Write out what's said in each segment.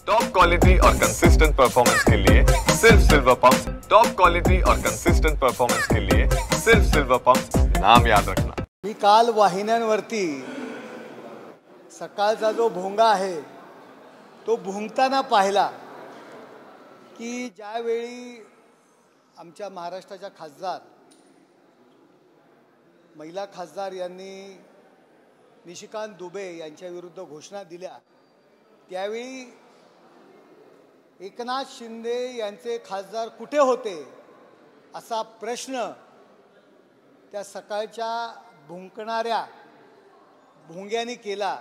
Top quality और consistent performance के लिए सिर्फ सिल्वर पंप्स। टॉप क्वालिटी और कंसिस्टेंट परफॉर्मेंस के लिए सिर्फ सिल्वर पंप्स, नाम याद रखना। मी काल वाहिन्यांवरती सकाळचा जो भोंगा आहे तो भुंकताना पाहिला की ज्यावेळी आमच्या महाराष्ट्राच्या खासदार महिला खासदार यांनी निशिकांत दुबे यांच्या विरुद्ध घोषणा दिल्या त्यावेळी एकनाथ शिंदे यांचे खासदार कुठे होते असा प्रश्न त्या सकाळच्या भुंकणाऱ्या भोंग्याने केला।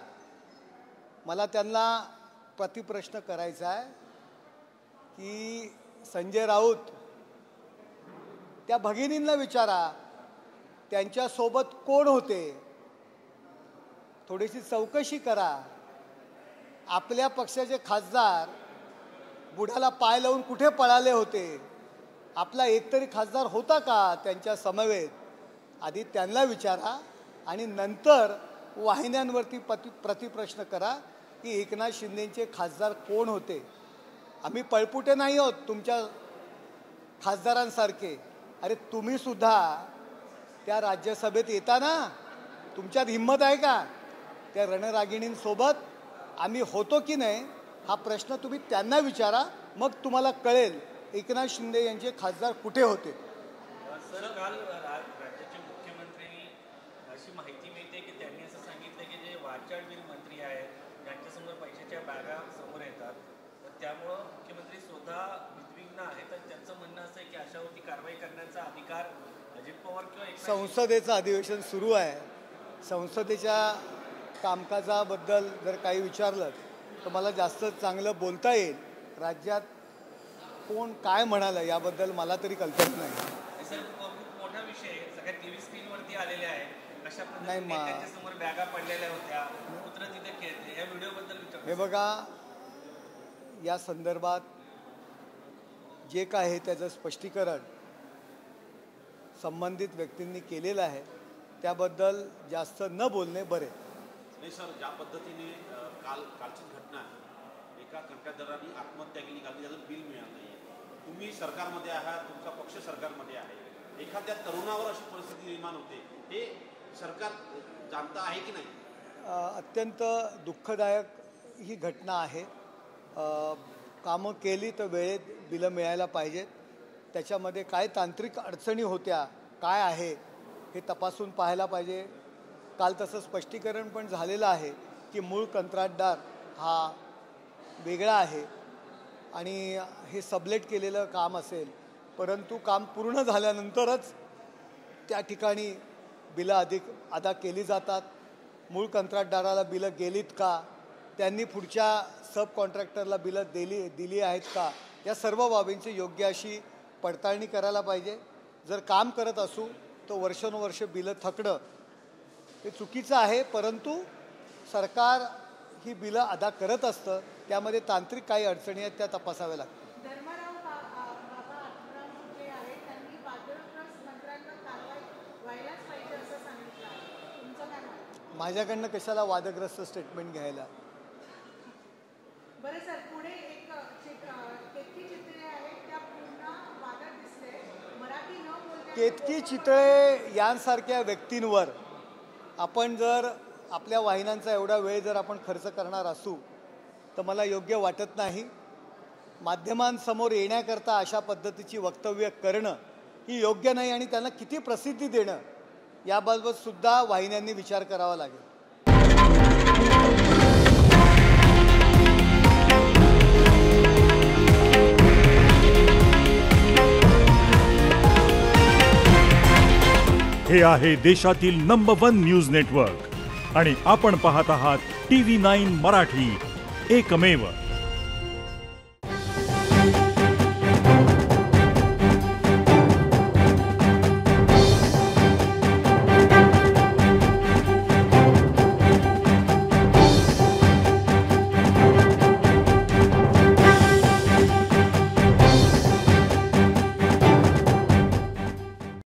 मला त्यांना प्रतिप्रश्न करायचा आहे की संजय राऊत त्या भगिनींना विचारा त्यांच्या सोबत कोण होते, थोडीशी चौकशी करा। आपल्या पक्षाचे खासदार बुडाला पाय लावून कुठे पळाले होते, आपला एकतरी खासदार होता का त्यांच्या समवेत, आधी त्यांना विचारा आणि नंतर वाहिन्यांवरती प्रतिप्रश्न करा की एकनाथ शिंदेचे खासदार कोण होते। आम्ही पळपुटे नाही आहोत तुमच्या खासदारांसारखे। अरे तुम्ही सुद्धा त्या राज्यसभेत येता ना, तुमच्यात हिम्मत आहे का? त्या रणरागिणींसोबत आम्ही होतो की नाही हा प्रश्न तुम्ही त्यांना विचारा, मग तुम्हाला कळेल एकनाथ शिंदे यांचे खासदार कुठे होते। सर, काल राज्याचे मुख्यमंत्र्यांनी अशी माहिती मिळते की त्यांनी असं सांगितलं की जे वाचाळवीर मंत्री आहेत त्यांच्यासमोर पैशाच्या बॅगा समोर येतात, तर त्यामुळं मुख्यमंत्री स्वतः उद्विग्न आहेत। तर त्यांचं म्हणणं असं आहे की अशावरती कारवाई करण्याचा अधिकार अजित पवार किंवा संसदेचं अधिवेशन सुरू आहे। संसदेच्या कामकाजाबद्दल जर काही विचारलं तर मला जास्त चांगलं बोलता येईल। राज्यात कोण काय म्हणालं याबद्दल मला तरी कल्पना नाही। सर, खूप मोठा विषय सगळ्या टीव्ही स्क्रीनवरती आलेले आहे, कशा पद्धतीने त्यांच्यासमोर बॅगा पडलेल्या होत्या, पुत्र तिथे खेळते, या व्हिडिओबद्दल विचार। हे बघा, या संदर्भात जे काय आहे त्याचं स्पष्टीकरण संबंधित व्यक्तींनी केलेलं आहे, त्याबद्दल जास्त न बोलणे बरे। नाही सर, ज्या पद्धतीने कालची घटना आहे, एका कंत्राटदारांनी आत्महत्या केली, कारण त्याचं बिल मिळालं नाही। तुम्ही सरकारमध्ये आहात, तुमचा पक्ष सरकारमध्ये आहे, एखाद्या तरुणावर अशी परिस्थिती निर्माण होते, हे सरकार जाणतं आहे की नाही? अत्यंत दुःखदायक ही घटना आहे। कामं केली तर वेळेत बिलं मिळायला पाहिजेत, त्याच्यामध्ये काय तांत्रिक अडचणी होत्या काय आहे हे तपासून पाहायला पाहिजे। काल तसं स्पष्टीकरण पण झालेलं आहे की मूळ कंत्राटदार हा वेगळा आहे आणि हे सबलेट केलेलं काम असेल, परंतु काम पूर्ण झाल्यानंतरच त्या ठिकाणी बिलं अदा केली जातात। मूळ कंत्राटदाराला बिलं गेलीत का, त्यांनी पुढच्या सब कॉन्ट्रॅक्टरला बिलं दिली आहेत का, या सर्व बाबींची योग्य अशी पडताळणी करायला पाहिजे। जर काम करत असू तर वर्षानुवर्ष बिलं थकणं हे चुकीचं आहे, परंतु सरकार ही बिलं अदा करत असतं, त्यामध्ये तांत्रिक काही अडचणी आहेत त्या तपासाव्या लागतात। माझ्याकडनं कशाला वादग्रस्त स्टेटमेंट घ्यायला। बरं सर, पुढे एक केतकी चित्रे आहेत, त्या पूर्ण वादात दिसले, मराठी न बोलता केतकी चितळे यांसारख्या व्यक्तींवर आपण जर आपल्या वाहिन्यांचा एवढा वेळ जर आपण खर्च करणार असू तर मला योग्य वाटत नाही। माध्यमांसमोर येण्याकरता अशा पद्धतीची वक्तव्य करणं ही योग्य नाही आणि त्यांना किती प्रसिद्धी देणं याबाबत सुद्धा वाहिन्यांनी विचार करावा लागेल। हे आहे देशातील नंबर 1 न्यूज नेटवर्क आणि आपण पाहत आहात TV9 मराठी, एकमेव।